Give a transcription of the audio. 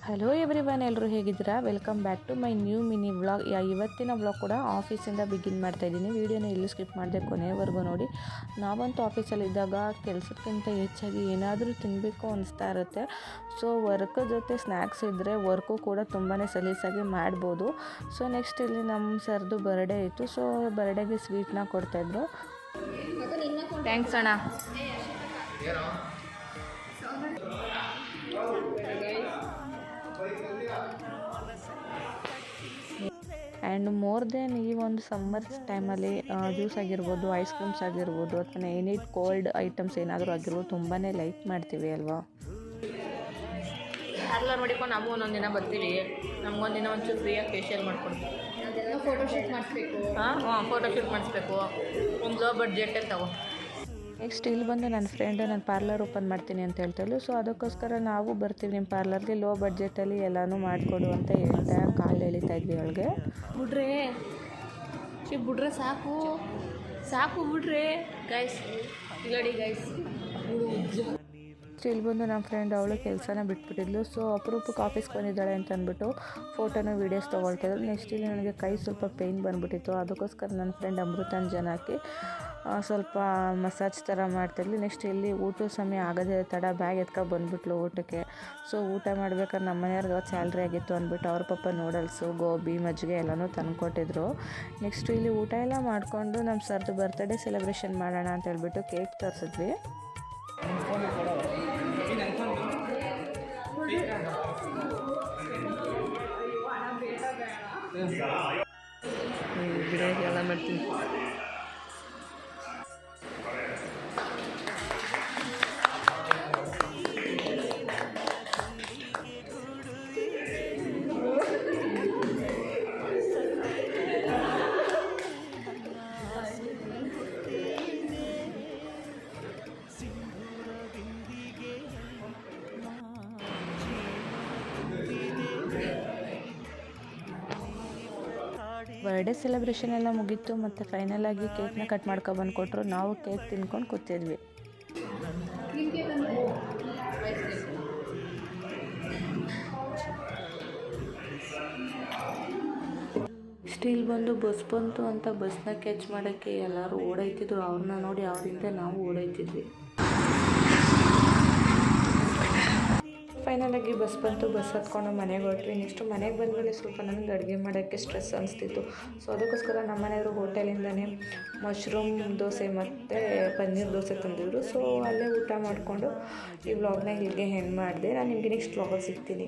Hello everyone, ಎಲ್ಲರೂ ಹೇಗಿದ್ದೀರಾ? Welcome back to my new mini vlog. ಇವತ್ತಿನ ವ್ಲಾಗ್ ಕೂಡ ಆಫೀಸಿಂದ ಬಿಗಿನ್ ಮಾಡ್ತಾಯಿದ್ದೀನಿ. ವೀಡಿಯೋನ ಎಲ್ಲೂ ಸ್ಕಿಪ್ ಮಾಡಿದೆ, ಕೊನೆವರೆಗೂ ನೋಡಿ. ನಾವಂತೂ ಆಫೀಸಲ್ಲಿದ್ದಾಗ ಕೆಲಸಕ್ಕಿಂತ ಹೆಚ್ಚಾಗಿ ಏನಾದರೂ ತಿನ್ನಬೇಕು ಅನಿಸ್ತಾ ಇರುತ್ತೆ. ಸೊ ವರ್ಕ್ ಜೊತೆ ಸ್ನ್ಯಾಕ್ಸ್ ಇದ್ದರೆ ವರ್ಕು ಕೂಡ ತುಂಬಾ ಸಲೀಸಾಗಿ ಮಾಡ್ಬೋದು. ಸೊ ನೆಕ್ಸ್ಟ್ ಇಲ್ಲಿ ನಮ್ಮ ಸರ್ದು ಬರ್ಡೇ ಇತ್ತು. ಸೊ ಬರ್ಡೇಗೆ ಸ್ವೀಟ್ನ ಕೊಡ್ತಾಯಿದ್ರು. ಥ್ಯಾಂಕ್ಸ್ ಅಣ್ಣ. ಆ್ಯಂಡ್ ಮೋರ್ ದೆನ್ ಈ ಒಂದು ಸಮ್ಮರ್ಸ್ ಟೈಮಲ್ಲಿ ಜ್ಯೂಸ್ ಆಗಿರ್ಬೋದು, ಐಸ್ ಕ್ರೀಮ್ಸ್ ಆಗಿರ್ಬೋದು, ಅಥವಾ ಎನಿ ಕೋಲ್ಡ್ ಐಟಮ್ಸ್ ಏನಾದರೂ ಆಗಿರ್ಬೋದು ತುಂಬಾ ಲೈಕ್ ಮಾಡ್ತೀವಿ ಅಲ್ವಾ. ಪಾರ್ಲರ್ ಮಾಡಿಕೊಂಡು ನಾವು ಒಂದೊಂದು ದಿನ ಬರ್ತೀವಿ. ನಮಗೊಂದಿನ ಒಂಚೂರು ಫ್ರೀಯಾಗಿ ಫೇಶಿಯಲ್ ಮಾಡ್ಕೊಡ್ತೀವಿ. ಫೋಟೋಶೂಟ್ ಮಾಡಿಸ್ಬೇಕು. ಫೋಟೋಶೂಟ್ ಮಾಡಿಸ್ಬೇಕು. ಒಂದು ಲೋ ಬಡ್ಜೆಟಲ್ಲಿ ತಗೋ. ನೆಕ್ಸ್ಟ್ ಇಲ್ಲಿ ಬಂದು ನನ್ನ ಫ್ರೆಂಡ್ ನಾನು ಪಾರ್ಲರ್ ಓಪನ್ ಮಾಡ್ತೀನಿ ಅಂತ ಹೇಳ್ತಾಯಿದ್ಲು. ಸೊ ಅದಕ್ಕೋಸ್ಕರ ನಾವು ಬರ್ತೀವಿ ನಿಮ್ಮ ಪಾರ್ಲರ್ಗೆ, ಲೋ ಬಡ್ಜೆಟಲ್ಲಿ ಎಲ್ಲನೂ ಮಾಡಿಕೊಡು ಅಂತ ಹೇಳ್ತಾ ಕಾಲು ಎಳಿತಾ ಇದ್ವಿ ಅವಳಿಗೆ. ಬಿಡ್ರೆ ಸಾಕು ಸಾಕು ಬಿಡ್ರೆ ಗೈಸ್, ಇಲ್ಲಡಿ ಗೈಸ್. ಇಲ್ಲಿ ಬಂದು ನಮ್ಮ ಫ್ರೆಂಡ್ ಅವಳು ಕೆಲಸನ ಬಿಟ್ಬಿಟ್ಟಿದ್ಲು. ಸೊ ಅಪರೂಪಕ್ಕೆ ಆಫೀಸ್ಗೆ ಬಂದಿದ್ದಾಳೆ ಅಂತ ಅಂದ್ಬಿಟ್ಟು ಫೋಟೋನ ವೀಡಿಯೋಸ್ ತೊಗೊಳ್ತಾಯಿದ್ರು. ನೆಕ್ಸ್ಟ್ ಇಲ್ಲಿ ನನಗೆ ಕೈ ಸ್ವಲ್ಪ ಪೇಯ್ನ್ ಬಂದುಬಿಟ್ಟಿತ್ತು. ಅದಕ್ಕೋಸ್ಕರ ನನ್ನ ಫ್ರೆಂಡ್ ಅಮೃತಾಂಜನ್ ಹಾಕಿ ಸ್ವಲ್ಪ ಮಸಾಜ್ ಥರ ಮಾಡ್ತಾಯಿದ್ಲು. ನೆಕ್ಸ್ಟ್ ಇಲ್ಲಿ ಊಟದ ಸಮಯ ಆಗೋದೇ ತಡ ಬ್ಯಾಗ್ ಎತ್ಕೊಂಡು ಬಂದುಬಿಟ್ಲು ಊಟಕ್ಕೆ. ಸೊ ಊಟ ಮಾಡ್ಬೇಕಾದ್ರೆ ನಮ್ಮ ಮನೆಯವ್ರಿಗೆ ಸ್ಯಾಲ್ರಿ ಆಗಿತ್ತು ಅಂದ್ಬಿಟ್ಟು ಅವ್ರ ಪಾಪ ನೂಡಲ್ಸು, ಗೋಬಿ, ಮಜ್ಜಿಗೆ ಎಲ್ಲನೂ ತಂದುಕೊಟ್ಟಿದ್ರು. ನೆಕ್ಸ್ಟು ಇಲ್ಲಿ ಊಟ ಎಲ್ಲ ಮಾಡಿಕೊಂಡು ನಮ್ಮ ಸರ್ದು ಬರ್ತ್ಡೇ ಸೆಲೆಬ್ರೇಷನ್ ಮಾಡೋಣ ಅಂತ ಹೇಳ್ಬಿಟ್ಟು ಕೇಕ್ ತರಿಸಿದ್ವಿ. ಎಲ್ಲ ಮಾಡ್ತೀನಿ. ಬರ್ಡೇ ಸೆಲೆಬ್ರೇಷನ್ ಎಲ್ಲ ಮುಗೀತು ಮತ್ತು ಫೈನಲಾಗಿ ಕೇಕ್ನ ಕಟ್ ಮಾಡ್ಕೊಬಂದು ಕೊಟ್ಟರು. ನಾವು ಕೇಕ್ ತಿನ್ಕೊಂಡು ಕೂತಿದ್ವಿ. ಸ್ಟಿಲ್ ಬಂದು ಬಸ್ ಬಂತು ಅಂತ ಬಸ್ನ ಕ್ಯಾಚ್ ಮಾಡೋಕ್ಕೆ ಎಲ್ಲರೂ ಓಡೈತಿದ್ರು. ಅವ್ರನ್ನ ನೋಡಿ ಅವರಿಂದ ನಾವು ಓಡೈತಿದ್ವಿ. ಫೈನಲಾಗಿ ಬಸ್ ಬಂತು. ಬಸ್ ಹತ್ಕೊಂಡು ಮನೆಗೆ ಹೊರಟ್ವಿ. ನೆಕ್ಸ್ಟು ಮನೆಗೆ ಬಂದಮೇಲೆ ಸ್ವಲ್ಪ ನನಗೆ ಅಡುಗೆ ಮಾಡೋಕ್ಕೆ ಸ್ಟ್ರೆಸ್ ಅನಿಸ್ತಿತ್ತು. ಸೊ ಅದಕ್ಕೋಸ್ಕರ ನಮ್ಮ ಮನೆಯವರು ಹೋಟೆಲಿಂದನೇ ಮಶ್ರೂಮ್ ದೋಸೆ ಮತ್ತು ಪನ್ನೀರ್ ದೋಸೆ ತಂದಿದ್ರು. ಸೊ ಅಲ್ಲೇ ಊಟ ಮಾಡಿಕೊಂಡು ಈ ವ್ಲಾಗ್ನ ಇಲ್ಲಿಗೆ ಹೆಣ್ಣು ಮಾಡಿದೆ. ನಾನು ನಿಮಗೆ ನೆಕ್ಸ್ಟ್ ವ್ಲಾಗಲ್ಲಿ ಸಿಗ್ತೀನಿ.